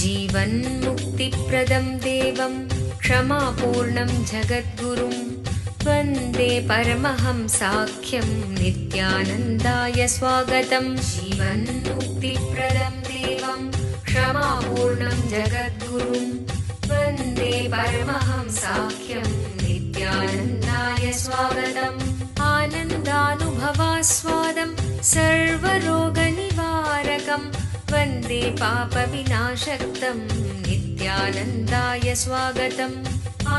जीवन्मुक्तिप्रदं देवं क्षमापूर्णं जगद्गुरुं वन्दे परमहंसाख्यं नित्यानन्दाय स्वागतं। जीवन्मुक्तिप्रदं देवं क्षमापूर्णं जगद्गुरुं वन्दे परमहंसाख्यं नित्यानन्दाय स्वागतम्। आनन्दानुभवास्वादं सर्वरोगनिवारकं वन्दे पापविनाशक्तं नित्यानन्दाय स्वागतम्।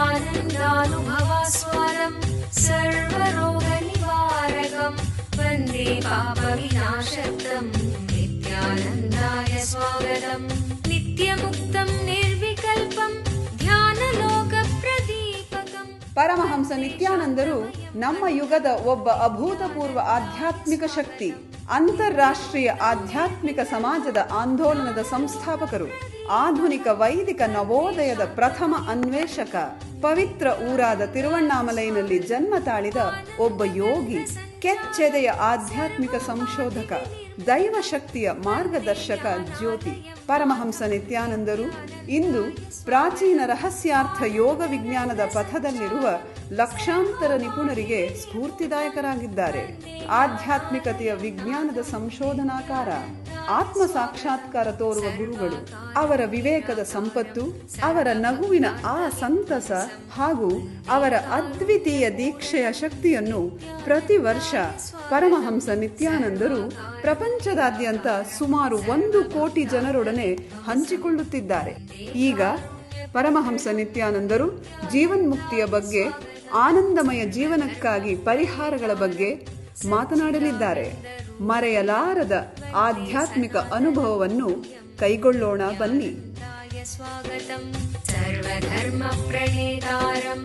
आनन्दानुभवास्वादं सर्वरोगनिवारकं वन्दे पापविनाशक्तं नित्यानन्दाय स्वागतम्। नित्यमुक्तं निर्विकल्पं ध्यानलोकप्रदीपकम्। ಪರಮಹಂಸ ನಿತ್ಯಾನಂದರು ನಮ್ಮ ಯುಗದ ಒಬ್ಬ ಅಭೂತಪೂರ್ವ ಆಧ್ಯಾತ್ಮಿಕ ಶಕ್ತಿ, ಅಂತಾರಾಷ್ಟ್ರೀಯ ಆಧ್ಯಾತ್ಮಿಕ ಸಮಾಜದ ಆಂದೋಲನದ ಸಂಸ್ಥಾಪಕರು, ಆಧುನಿಕ ವೈದಿಕ ನವೋದಯದ ಪ್ರಥಮ ಅನ್ವೇಷಕ, ಪವಿತ್ರ ಊರಾದ ತಿರುವಣ್ಣಾಮಲೈನಲ್ಲಿ ಜನ್ಮ ತಾಳಿದ ಒಬ್ಬ ಯೋಗಿ, ಕೆಚ್ಚೆದೆಯ ಆಧ್ಯಾತ್ಮಿಕ ಸಂಶೋಧಕ, ದೈವ ಶಕ್ತಿಯ ಮಾರ್ಗದರ್ಶಕ ಜ್ಯೋತಿ. ಪರಮಹಂಸ ನಿತ್ಯಾನಂದರು ಇಂದು ಪ್ರಾಚೀನ ರಹಸ್ಯಾರ್ಥ ಯೋಗ ವಿಜ್ಞಾನದ ಪಥದಲ್ಲಿರುವ ಲಕ್ಷಾಂತರ ನಿಪುಣರಿಗೆ ಸ್ಫೂರ್ತಿದಾಯಕರಾಗಿದ್ದಾರೆ. ಆಧ್ಯಾತ್ಮಿಕತೆಯ ವಿಜ್ಞಾನದ ಸಂಶೋಧನಾಕಾರ, ಆತ್ಮ ಸಾಕ್ಷಾತ್ಕಾರ ತೋರುವ ಗುರುಗಳು. ಅವರ ವಿವೇಕದ ಸಂಪತ್ತು, ಅವರ ನಗುವಿನ ಆ ಸಂತಸ ಹಾಗೂ ಅವರ ಅದ್ವಿತೀಯ ದೀಕ್ಷೆಯ ಶಕ್ತಿಯನ್ನು ಪ್ರತಿ ವರ್ಷ ಪರಮಹಂಸ ನಿತ್ಯಾನಂದರು ಪ್ರಪಂಚದಾದ್ಯಂತ ಸುಮಾರು 1 ಕೋಟಿ ಜನರೊಡನೆ ಹಂಚಿಕೊಳ್ಳುತ್ತಿದ್ದಾರೆ. ಈಗ ಪರಮಹಂಸ ನಿತ್ಯಾನಂದರು ಜೀವನ್ಮುಕ್ತಿಯ ಬಗ್ಗೆ, ಆನಂದಮಯ ಜೀವನಕ್ಕಾಗಿ ಪರಿಹಾರಗಳ ಬಗ್ಗೆ ಮಾತನಾಡಲಿದ್ದಾರೆ. ಮರೆಯಲಾರದ ಆಧ್ಯಾತ್ಮಿಕ ಅನುಭವವನ್ನು ಕೈಗೊಳ್ಳೋಣ ಬನ್ನಿ. ಸರ್ವಧರ್ಮ ಪ್ರಣೇತಾರಂ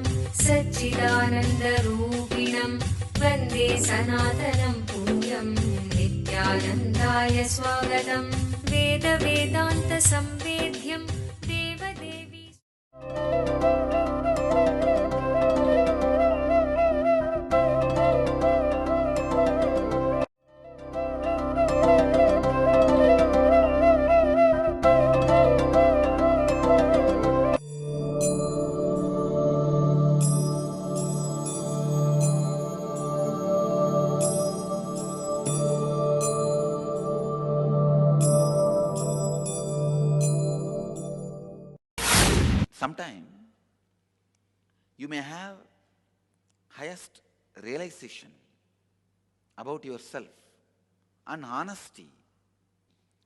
ಸಚ್ಚಿದಾನಂದರೂಪಿಣಂ ವಂದೇ ಸನಾತನಂ ಪುಣ್ಯಂ ನಿತ್ಯಾನಂದಾಯ ಸ್ವಾಗತಂ. ವೇದ ವೇದಾಂತ ಸಂವೇದ್ಯಂ ದೇವದೇವಿ. Sometimes you may have highest realization about yourself and honesty,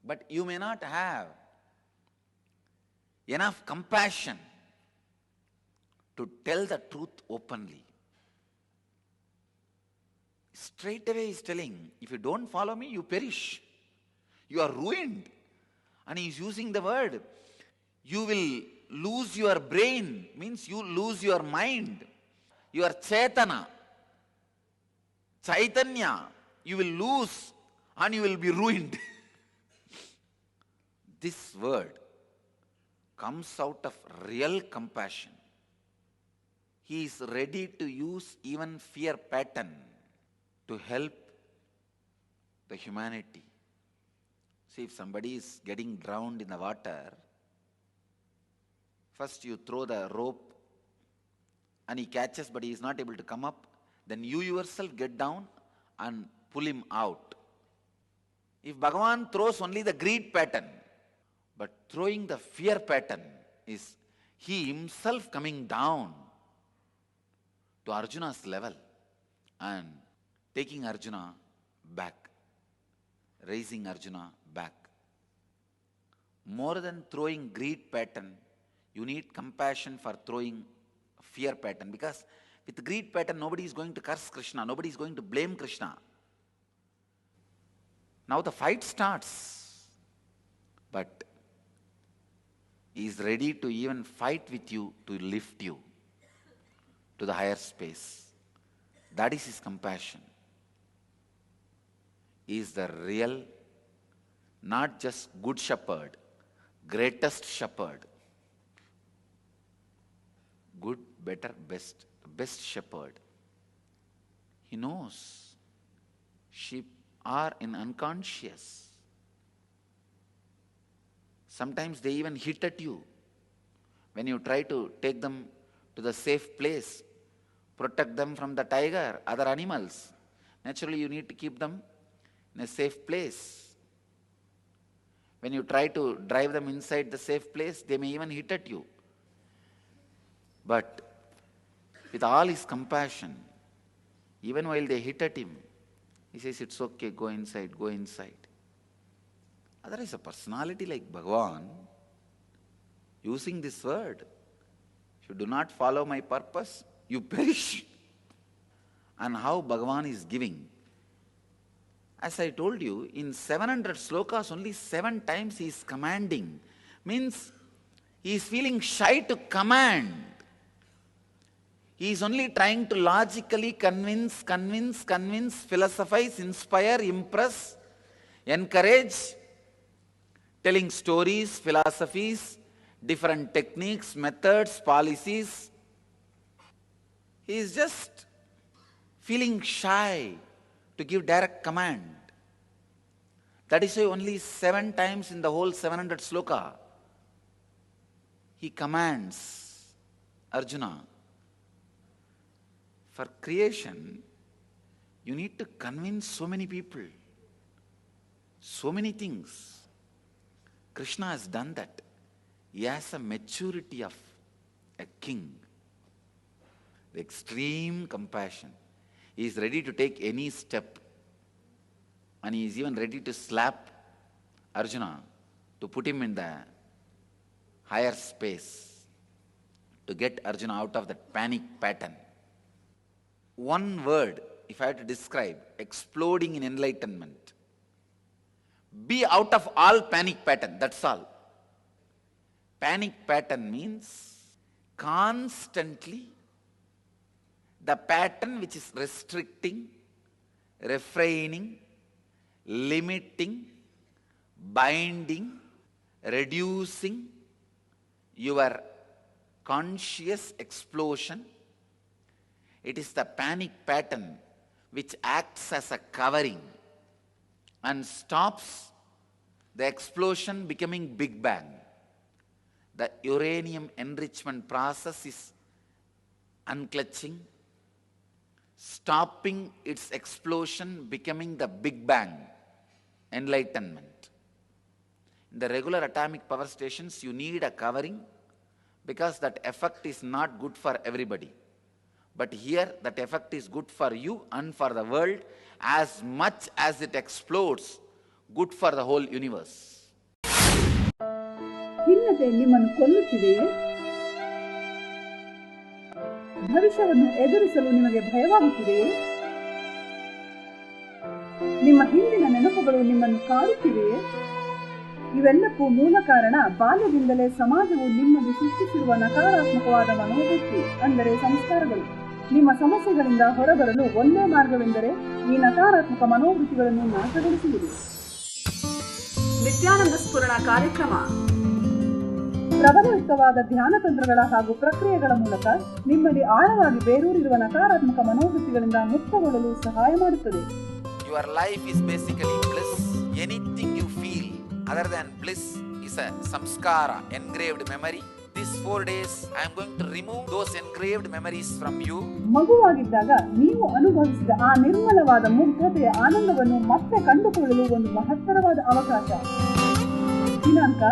but you may not have enough compassion to tell the truth openly. Straight away he is telling, if you don't follow me, you perish. You are ruined. And he is using the word, you will lose your brain, means you lose your mind, your chetana, chaitanya, you will lose and you will be ruined. This word comes out of real compassion. He is ready to use even fear pattern to help the humanity. See, if somebody is getting drowned in the water, first you throw the rope and he catches but he is not able to come up. Then you yourself get down and pull him out. If Bhagavan throws only the greed pattern, but throwing the fear pattern is he himself coming down to Arjuna's level and taking Arjuna back, raising Arjuna back. More than throwing greed pattern, you need compassion for throwing fear pattern, because with greed pattern nobody is going to curse Krishna, nobody is going to blame Krishna. Now the fight starts, but he is ready to even fight with you to lift you to the higher space. That is his compassion. He is the real, not just good shepherd, greatest shepherd. Good, better, best. the best shepherd. He knows sheep are in unconscious. Sometimes they even hit at you when you try to take them to the safe place, protect them from the tiger, other animals. Naturally, you need to keep them in a safe place. When you try to drive them inside the safe place, they may even hit at you. But with all his compassion, even while they hit at him, he says, it's okay, go inside, go inside. Otherwise, a personality like Bhagavan, using this word, if you do not follow my purpose, you perish. And how Bhagavan is giving. As I told you, in 700 slokas, only 7 times he is commanding. Means he is feeling shy to command. He is only trying to logically convince, philosophize, inspire, impress, encourage, telling stories, philosophies, different techniques, methods, policies. He is just feeling shy to give direct command. That is why only 7 times in the whole 700 sloka, he commands Arjuna. For creation, you need to convince so many people, so many things. Krishna has done that. He has a maturity of a king, the extreme compassion. He is ready to take any step, and he is even ready to slap Arjuna to put him in the higher space, to get Arjuna out of that panic pattern. One word, if I had to describe, exploding in enlightenment. Be out of all panic pattern, that's all. Panic pattern means constantly the pattern which is restricting, refraining, limiting, binding, reducing your conscious explosion. It is the panic pattern which acts as a covering and stops the explosion becoming Big Bang. The uranium enrichment process is unclutching, stopping its explosion becoming the Big Bang, enlightenment. In the regular atomic power stations, you need a covering because that effect is not good for everybody. But here, that effect is good for you and for the world as much as it explodes, good for the whole universe. ಖಿನ್ನತೆ ನಿಮ್ಮನ್ನು ಕೊಲ್ಲುತ್ತಿದೆಯೇ? ಭವಿಷ್ಯವನ್ನು ಎದುರಿಸಲು ನಿಮಗೆ ಭಯವಾಗುತ್ತಿದೆಯೇ? ನಿಮ್ಮ ಹಿಂದಿನ ನೆನಪುಗಳು ನಿಮ್ಮನ್ನು ಕಾಡುತ್ತಿವೆಯೇ? ಇವೆಲ್ಲಕ್ಕೂ ಮೂಲ ಕಾರಣ ಬಾಲ್ಯದಿಂದಲೇ ಸಮಾಜವು ನಿಮ್ಮಲ್ಲಿ ಸೃಷ್ಟಿಸಿರುವ ನಕಾರಾತ್ಮಕವಾದ ಮನೋವೃತ್ತಿ, ಅಂದರೆ ಸಂಸ್ಕಾರಗಳು. ನಿಮ್ಮ ಸಮಸ್ಯೆಗಳಿಂದ ಹೊರಬರಲು ಒಂದೇ ಮಾರ್ಗವೆಂದರೆ ಈ ನಕಾರಾತ್ಮಕ ಮನೋವೃತ್ತಿಗಳನ್ನು ನಾಶಗೊಳಿಸುವುದು. ನಿತ್ಯಾನಂದ ಸ್ಫುರಣ ಕಾರ್ಯಕ್ರಮ ಪ್ರಬಲಯುಕ್ತವಾದ ಧ್ಯಾನ ತಂತ್ರಗಳ ಹಾಗೂ ಪ್ರಕ್ರಿಯೆಗಳ ಮೂಲಕ ನಿಮ್ಮಲ್ಲಿ ಆಳವಾಗಿ ಬೇರೂರಿರುವ ನಕಾರಾತ್ಮಕ ಮನೋವೃತ್ತಿಗಳಿಂದ ಮುಕ್ತಗೊಳ್ಳಲು ಸಹಾಯ ಮಾಡುತ್ತದೆ. Your life is basically bliss. Anything you feel other than bliss is a samskara, engraved memory. These 4 days I am going to remove those engraved memories from you. ಮಗುವಾಗಿದ್ದಾಗ ನೀವು ಅನುಭವಿಸಿದ ಆ ನಿರ್ಮಲವಾದ ಮುಗ್ಧತೆಯ ಆನಂದವನ್ನು ಮತ್ತೆ ಕಂಡುಕೊಳ್ಳಲು ಒಂದು ಮಹತ್ತರವಾದ ಅವಕಾಶ. ದಿನಾಂಕ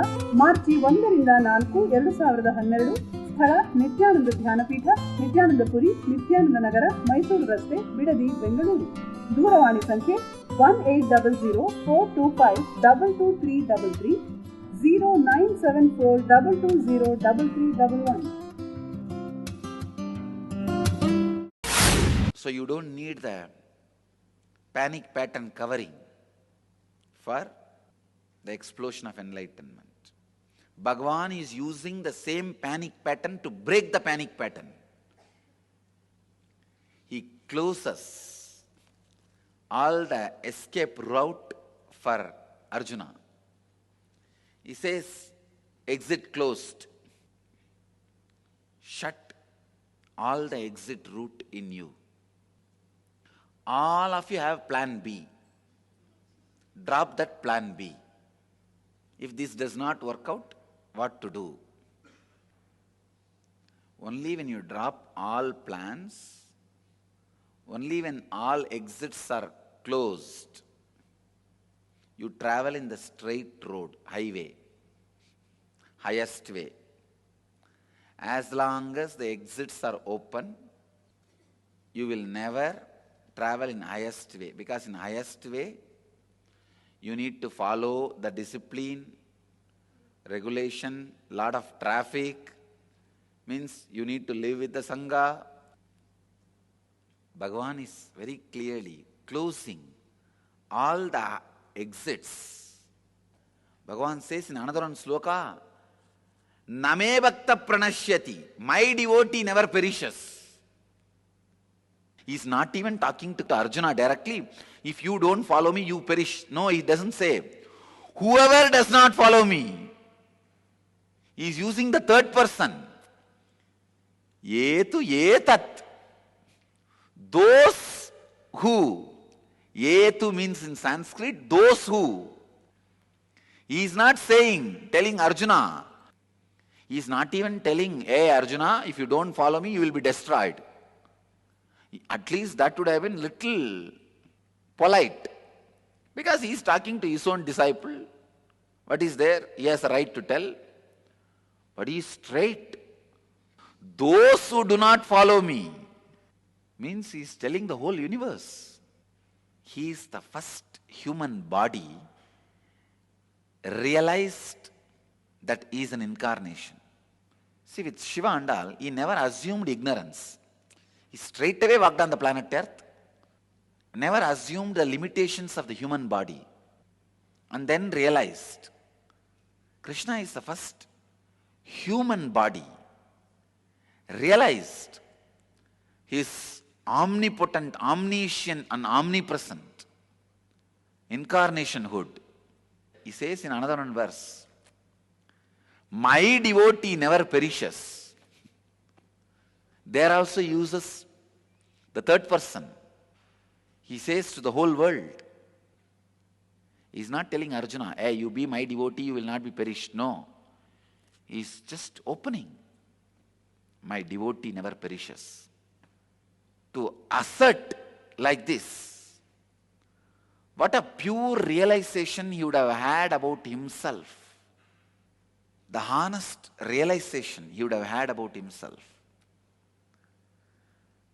ಮಾರ್ಚ್ 1 ರಿಂದ 4, 2012. ಸ್ಥಳ ನಿತ್ಯಾನಂದ ಧ್ಯಾನಪೀಠ, ನಿತ್ಯಾನಂದಪುರಿ, ನಿತ್ಯಾನಂದ ನಗರ, ಮೈಸೂರು ರಸ್ತೆ, ಬಿಡದಿ, ಬೆಂಗಳೂರು. ದೂರವಾಣಿ ಸಂಖ್ಯೆ 1800-425-22333, 0974-220-3311. So you don't need the panic pattern covering for the explosion of enlightenment. Bhagavan is using the same panic pattern to break the panic pattern. He closes all the escape route for Arjuna. He says, exit closed. Shut all the exit route in you. All of you have plan B. Drop that plan B. If this does not work out, what to do? Only when you drop all plans, only when all exits are closed, you travel in the straight road, highway, highest way. As long as the exits are open, you will never travel in highest way, because in highest way, you need to follow the discipline, regulation, lot of traffic, means you need to live with the Sangha. Bhagavan is very clearly closing all the exits. Bhagavan says in another one sloka, Name bhakta pranashyati, my devotee never perishes. He is not even talking to Arjuna directly. If you don't follow me, you perish. No, he doesn't say, whoever does not follow me. He is using the third person. Yetu yetat. Those who. Yetu means in Sanskrit, those who. He is not saying, telling Arjuna. He is not even telling, hey Arjuna, if you don't follow me, you will be destroyed. At least that would have been little polite. Because he is talking to his own disciple. What is there? He has a right to tell. But he is straight. Those who do not follow me, means he is telling the whole universe. He is the first human body realized that he is an incarnation. See, with Shiva and all, he never assumed ignorance. He straight away walked on the planet Earth, never assumed the limitations of the human body, and then realized Krishna is the first human body, realized his omnipotent, omniscient and omnipresent incarnationhood. He says in another one verse, my devotee never perishes. There also uses the third person. He says to the whole world. He is not telling Arjuna, hey, you be my devotee, you will not be perished. No. He is just opening. My devotee never perishes. To assert like this, what a pure realization he would have had about himself. The honest realization he would have had about himself.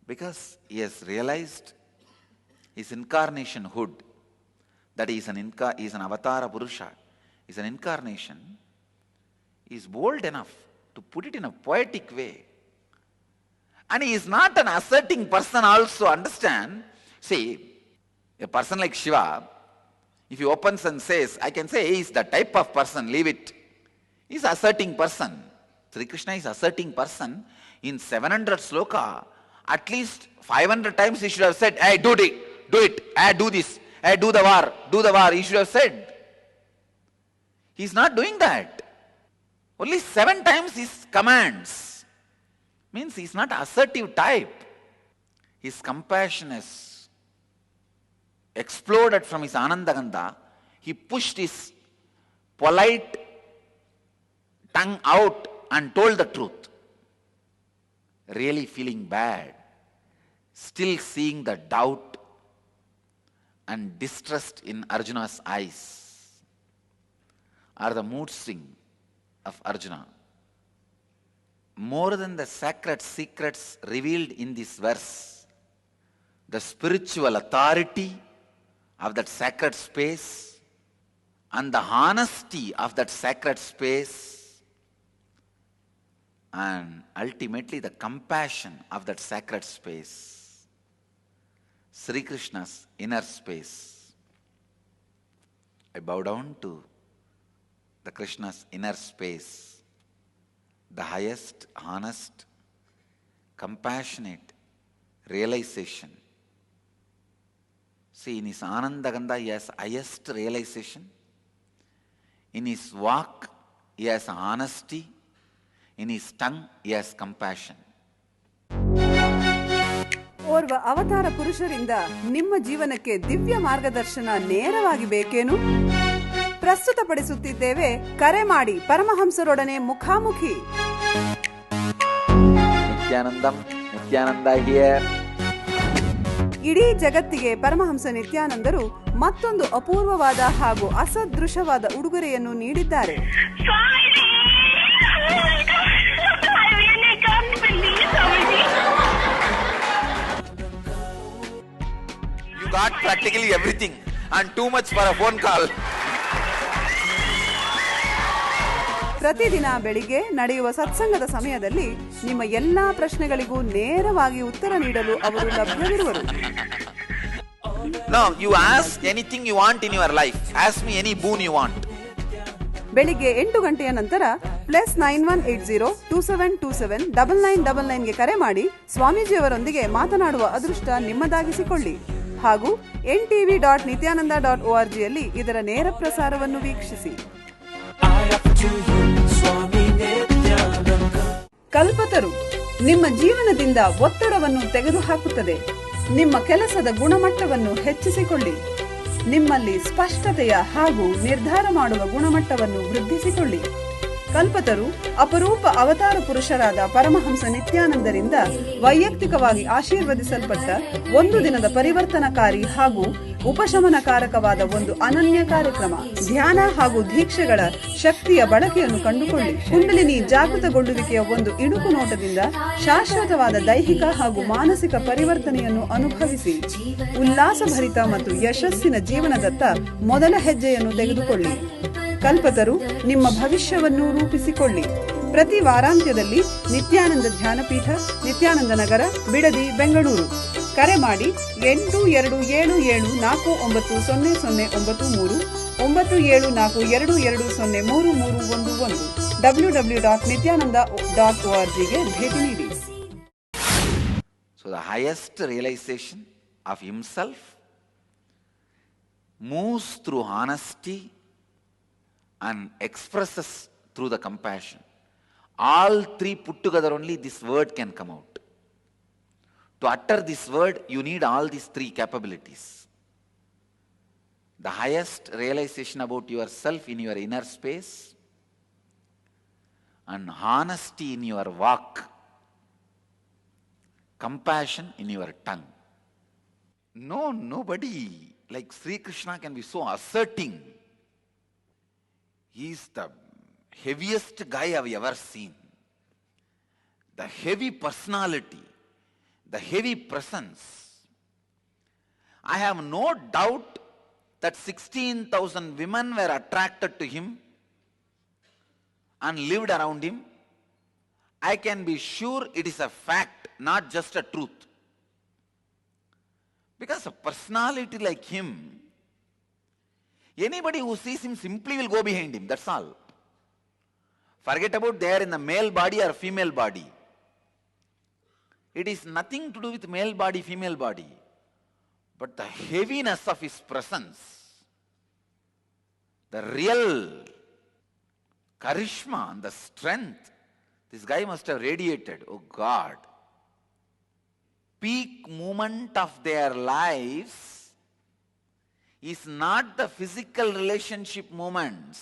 Because he has realized his incarnationhood, that he is an avatara Purusha, he is an incarnation. He is bold enough to put it in a poetic way. And he is not an asserting person also, understand? See, a person like Shiva, if he opens and says, I can say he is the type of person, leave it. He is asserting person. Sri Krishna is asserting person. In 700 sloka, at least 500 times he should have said, hey, do it, hey, do this, hey, do the war, he should have said. He is not doing that. Only 7 times his commands. Means he is not assertive type. His compassion has exploded from his Anandagandha. He pushed his polite tongue out and told the truth. Really feeling bad. Still seeing the doubt and distrust in Arjuna's eyes are the mood swing of Arjuna. More than the sacred secrets revealed in this verse, the spiritual authority of that sacred space and the honesty of that sacred space and ultimately the compassion of that sacred space, Sri Krishna's inner space. I bow down to the Krishna's inner space, the highest, honest, compassionate realization. See, in his Anandagandha, he has highest realization. In his walk, he has honesty. In his tongue, he has compassion. ಓರ್ವ ಅವತಾರ ಪುರುಷರಿಂದ ನಿಮ್ಮ ಜೀವನಕ್ಕೆ ದಿವ್ಯ ಮಾರ್ಗದರ್ಶನ ನೇರವಾಗಿ ಬೇಕೇನು? ಪ್ರಸ್ತುತಪಡಿಸುತ್ತಿದ್ದೇವೆ, ಕರೆ ಮಾಡಿ ಪರಮಹಂಸರೊಡನೆ ಮುಖಾಮುಖಿ. ನಿತ್ಯಾನಂದ ಹಿಯರ್. ಇಡೀ ಜಗತ್ತಿಗೆ ಪರಮಹಂಸ ನಿತ್ಯಾನಂದರು ಮತ್ತೊಂದು ಅಪೂರ್ವವಾದ ಹಾಗೂ ಅಸದೃಶವಾದ ಉಡುಗೊರೆಯನ್ನು ನೀಡಿದ್ದಾರೆ. You got practically everything and too much for a phone call. ಪ್ರತಿದಿನ ಬೆಳಿಗ್ಗೆ ನಡೆಯುವ ಸತ್ಸಂಗದ ಸಮಯದಲ್ಲಿ ನಿಮ್ಮ ಎಲ್ಲಾ ಪ್ರಶ್ನೆಗಳಿಗೂ ನೇರವಾಗಿ ಉತ್ತರ ನೀಡಲು ಅವರು ಲಭ್ಯವಿರುವರು. No, you ask anything you want in your life. Ask me any boon you want. ಬೆಳಿಗ್ಗೆ 8 ಗಂಟೆಯ ನಂತರ +918027279999 ಗೆ ಕರೆ ಮಾಡಿ ಸ್ವಾಮೀಜಿಯವರೊಂದಿಗೆ ಮಾತನಾಡುವ ಅದೃಷ್ಟ ನಿಮ್ಮದಾಗಿಸಿಕೊಳ್ಳಿ. ಹಾಗೂ ntv.nityananda.org ಯಲ್ಲಿ ಇದರ ನೇರ ಪ್ರಸಾರವನ್ನು ವೀಕ್ಷಿಸಿ. ಕಲ್ಪತರು ನಿಮ್ಮ ಜೀವನದಿಂದ ಒತ್ತಡವನ್ನು ತೆಗೆದುಹಾಕುತ್ತದೆ. ನಿಮ್ಮ ಕೆಲಸದ ಗುಣಮಟ್ಟವನ್ನು ಹೆಚ್ಚಿಸಿಕೊಳ್ಳಿ. ನಿಮ್ಮಲ್ಲಿ ಸ್ಪಷ್ಟತೆಯ ಹಾಗೂ ನಿರ್ಧಾರ ಮಾಡುವ ಗುಣಮಟ್ಟವನ್ನು ವೃದ್ಧಿಸಿಕೊಳ್ಳಿ. ಕಲ್ಪತರು ಅಪರೂಪ ಅವತಾರ ಪುರುಷರಾದ ಪರಮಹಂಸ ನಿತ್ಯಾನಂದರಿಂದ ವೈಯಕ್ತಿಕವಾಗಿ ಆಶೀರ್ವದಿಸಲ್ಪಟ್ಟ ಒಂದು ದಿನದ ಪರಿವರ್ತನಕಾರಿ ಹಾಗೂ ಉಪಶಮನಕಾರಕವಾದ ಒಂದು ಅನನ್ಯ ಕಾರ್ಯಕ್ರಮ. ಧ್ಯಾನ ಹಾಗೂ ದೀಕ್ಷೆಗಳ ಶಕ್ತಿಯ ಬಳಕೆಯನ್ನು ಕಂಡುಕೊಳ್ಳಿ. ಕುಂಡಲಿನಿ ಜಾಗೃತಗೊಳ್ಳುವಿಕೆಯ ಒಂದು ಇಣುಕು ನೋಟದಿಂದ ಶಾಶ್ವತವಾದ ದೈಹಿಕ ಹಾಗೂ ಮಾನಸಿಕ ಪರಿವರ್ತನೆಯನ್ನು ಅನುಭವಿಸಿ. ಉಲ್ಲಾಸಭರಿತ ಮತ್ತು ಯಶಸ್ಸಿನ ಜೀವನದತ್ತ ಮೊದಲ ಹೆಜ್ಜೆಯನ್ನು ತೆಗೆದುಕೊಳ್ಳಿ. ಕಲ್ಪತರು ನಿಮ್ಮ ಭವಿಷ್ಯವನ್ನು ರೂಪಿಸಿಕೊಳ್ಳಿ. ಪ್ರತಿ ವಾರಾಂತ್ಯದಲ್ಲಿ ನಿತ್ಯಾನಂದ ಧ್ಯಾನಪೀಠ, ನಿತ್ಯಾನಂದ ನಗರ, ಬಿಡದಿ, ಬೆಂಗಳೂರು. ಕರೆ ಮಾಡಿ 8277490093 9742220311 www.nityananda.org ಗೆ ಭೇಟಿ ನೀಡಿ. So the highest realization of himself moves through honesty and expresses through the compassion. All three put together only this word can come out. To utter this word, you need all these three capabilities. The highest realization about yourself in your inner space, and honesty in your walk, compassion in your tongue. Nobody like Sri Krishna can be so asserting. He is the heaviest guy I've ever seen. The heavy personality, the heavy presence. I have no doubt that 16,000 women were attracted to him and lived around him. I can be sure it is a fact, not just a truth. Because a personality like him, anybody who sees him simply will go behind him, that's all. Forget about they are in the male body or female body. It is nothing to do with male body, female body. But the heaviness of his presence, the real charisma and the strength, this guy must have radiated. Oh God. Peak moment of their lives is not the physical relationship moments,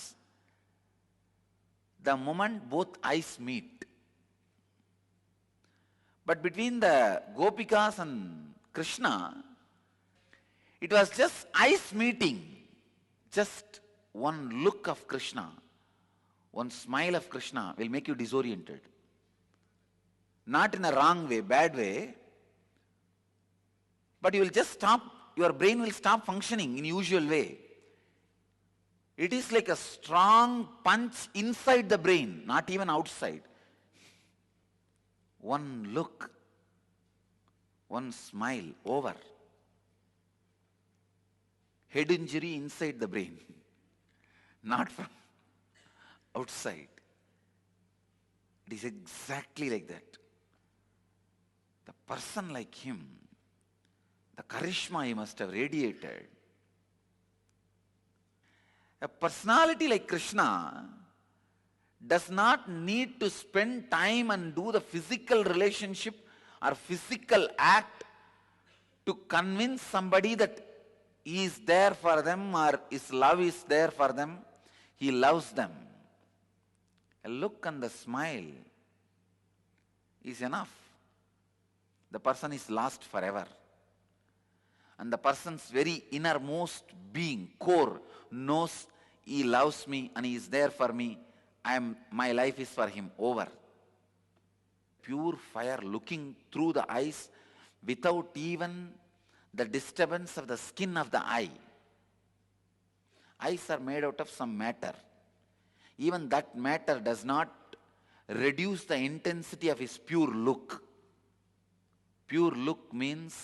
the moment both eyes meet. But between the Gopikas and Krishna, it was just eyes meeting. Just one look of Krishna, one smile of Krishna will make you disoriented. Not in a wrong way, bad way, but you will just stop, your brain will stop functioning in usual way. It is like a strong punch inside the brain, not even outside. One look, one smile, over. Head injury inside the brain, not from outside. It is exactly like that. The person like him, the charisma he must have radiated. A personality like Krishna does not need to spend time and do the physical relationship or physical act to convince somebody that he is there for them or his love is there for them, he loves them. A look and the smile is enough. The person is lost forever. And the person's very innermost being, core, knows he loves me and he is there for me. My life is for him, over. Pure fire looking through the eyes without even the disturbance of the skin of the eye. Eyes are made out of some matter. Even that matter does not reduce the intensity of his pure look. Pure look means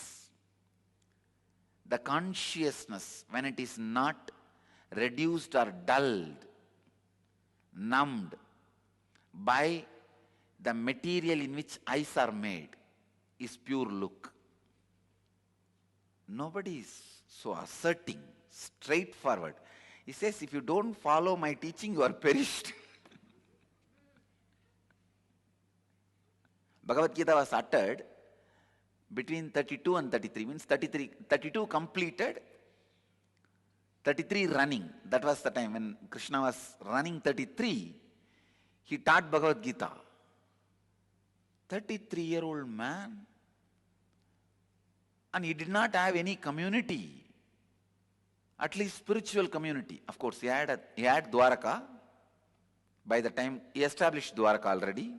the consciousness, when it is not reduced or dulled, numbed by the material in which eyes are made, is pure look. Nobody is so asserting, straightforward. He says, if you don't follow my teaching, you are perished. Bhagavad Gita was uttered between 32 and 33, means 32 completed, 33 running. That was the time when Krishna was running 33. He taught Bhagavad Gita. 33-year-old man, and he did not have any community, at least spiritual community. Of course, he had Dwaraka. By the time he established Dwaraka already,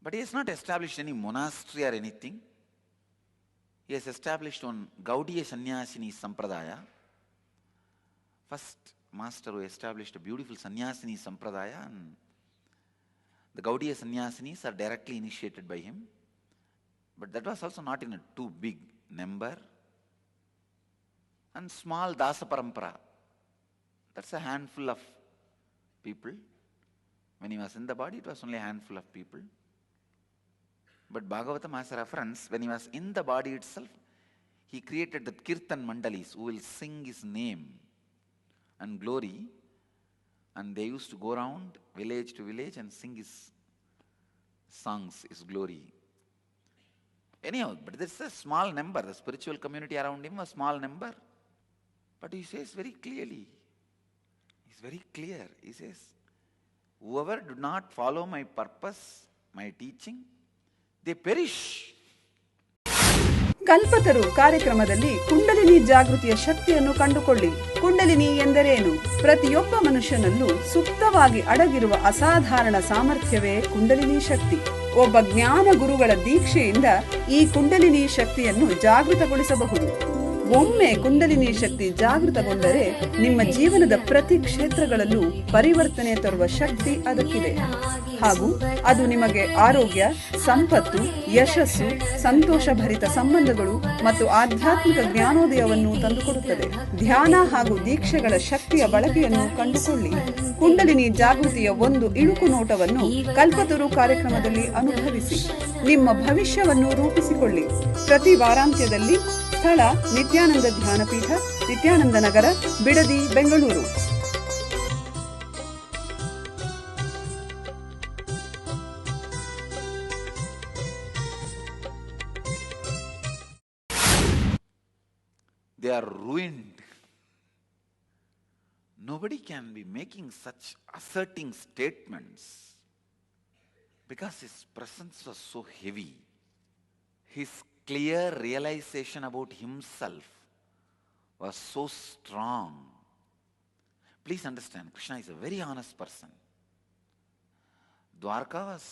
but he has not established any monastery or anything. He has established one Gaudiya Sannyasini Sampradaya. First master who established a beautiful Sannyasini Sampradaya, and the Gaudiya Sannyasinis are directly initiated by him. But that was also not in a too big number. And small Dasa Parampara. That's a handful of people. When he was in the body, it was only a handful of people. But Bhagavatam has a reference, when he was in the body itself, he created the Kirtan Mandalis who will sing his name and glory, and they used to go around village to village and sing his songs, his glory. Anyhow, but this is a small number. The spiritual community around him was a small number. But he says very clearly, he's very clear. He says, whoever do not follow my purpose, my teaching, they perish. ಕಲ್ಪತರು ಕಾರ್ಯಕ್ರಮದಲ್ಲಿ ಕುಂಡಲಿನಿ ಜಾಗೃತಿಯ ಶಕ್ತಿಯನ್ನು ಕಂಡುಕೊಳ್ಳಿ. ಕುಂಡಲಿನಿ ಎಂದರೇನು? ಪ್ರತಿಯೊಬ್ಬ ಮನುಷ್ಯನಲ್ಲೂ ಸುಪ್ತವಾಗಿ ಅಡಗಿರುವ ಅಸಾಧಾರಣ ಸಾಮರ್ಥ್ಯವೇ ಕುಂಡಲಿನಿ ಶಕ್ತಿ. ಒಬ್ಬ ಜ್ಞಾನ ಗುರುಗಳ ದೀಕ್ಷೆಯಿಂದ ಈ ಕುಂಡಲಿನಿ ಶಕ್ತಿಯನ್ನು ಜಾಗೃತಗೊಳಿಸಬಹುದು. ಒಮ್ಮೆ ಕುಂಡಲಿನಿ ಶಕ್ತಿ ಜಾಗೃತಗೊಂಡರೆ ನಿಮ್ಮ ಜೀವನದ ಪ್ರತಿ ಕ್ಷೇತ್ರಗಳಲ್ಲೂ ಪರಿವರ್ತನೆ ತರುವ ಶಕ್ತಿ ಅದಕ್ಕಿದೆ. ಹಾಗೂ ಅದು ನಿಮಗೆ ಆರೋಗ್ಯ, ಸಂಪತ್ತು, ಯಶಸ್ಸು, ಸಂತೋಷಭರಿತ ಸಂಬಂಧಗಳು ಮತ್ತು ಆಧ್ಯಾತ್ಮಿಕ ಜ್ಞಾನೋದಯವನ್ನು ತಂದುಕೊಡುತ್ತದೆ. ಧ್ಯಾನ ಹಾಗೂ ದೀಕ್ಷೆಗಳ ಶಕ್ತಿಯ ಬಳಕೆಯನ್ನು ಕಂಡುಕೊಳ್ಳಿ. ಕುಂಡಲಿನಿ ಜಾಗೃತಿಯ ಒಂದು ಇಣುಕು ನೋಟವನ್ನು ಕಲ್ಪತರು ಕಾರ್ಯಕ್ರಮದಲ್ಲಿ ಅನುಭವಿಸಿ. ನಿಮ್ಮ ಭವಿಷ್ಯವನ್ನು ರೂಪಿಸಿಕೊಳ್ಳಿ. ಪ್ರತಿ ವಾರಾಂತ್ಯದಲ್ಲಿ ಸ್ಥಳ ನಿತ್ಯಾನಂದ ಧ್ಯಾನಪೀಠ, ನಿತ್ಯಾನಂದ ನಗರ, Bidadi, Bengaluru. They are ruined. Nobody can be making such asserting statements because his presence was so heavy. His clear realization about himself was so strong. Please understand, Krishna is a very honest person. Dwarka was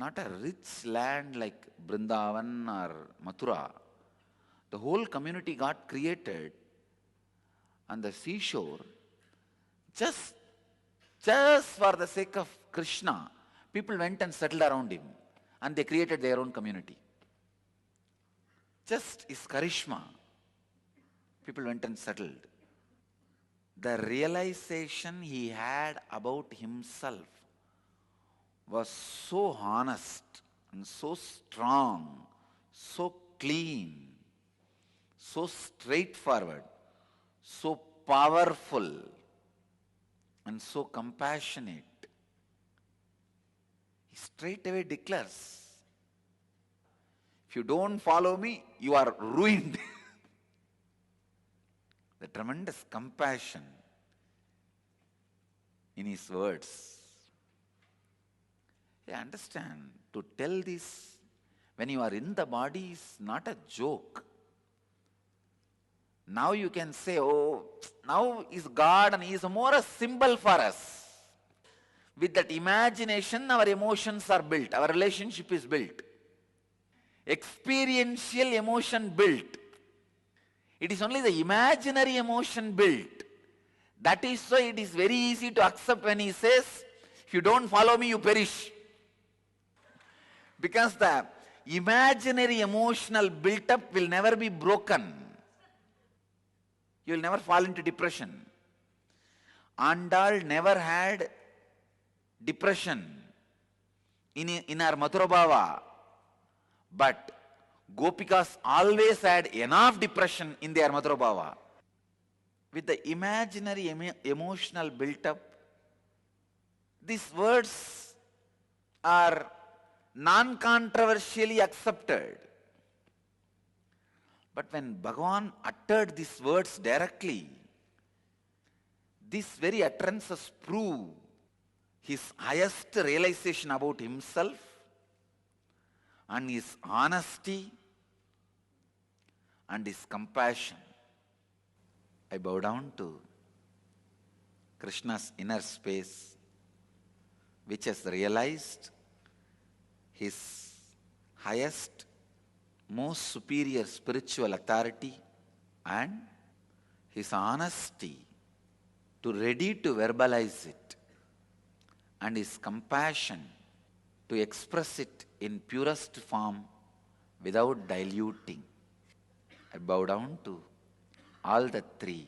not a rich land like Brindavan or Mathura. The whole community got created on the seashore just for the sake of Krishna. People went and settled around him and they created their own community. Just his charisma, people went and settled. The realization he had about himself was so honest and so strong, so clean, so straightforward, so powerful, and so compassionate. He straight away declares, if If you don't follow me, you are ruined. The tremendous compassion in his words. You understand, to tell this when you are in the body is not a joke. Now you can say, oh, now is God and he is more a symbol for us. With that imagination, our emotions are built, our relationship is built. Experiential emotion built. It is only the imaginary emotion built. That is why it is very easy to accept when he says, if you don't follow me, you perish. Because the imaginary emotional built-up will never be broken. You will never fall into depression. Andal never had depression in her Mathurabhava. But Gopikas always had enough depression in their Mathurabhava. With the imaginary emotional built-up, these words are non-controversially accepted. But when Bhagavan uttered these words directly, these very utterances prove his highest realization about himself and his honesty and his compassion. I bow down to Krishna's inner space, which has realized his highest, most superior spiritual authority and his honesty to ready to verbalize it, and his compassion to express it in purest form without diluting. I bow down to all the three.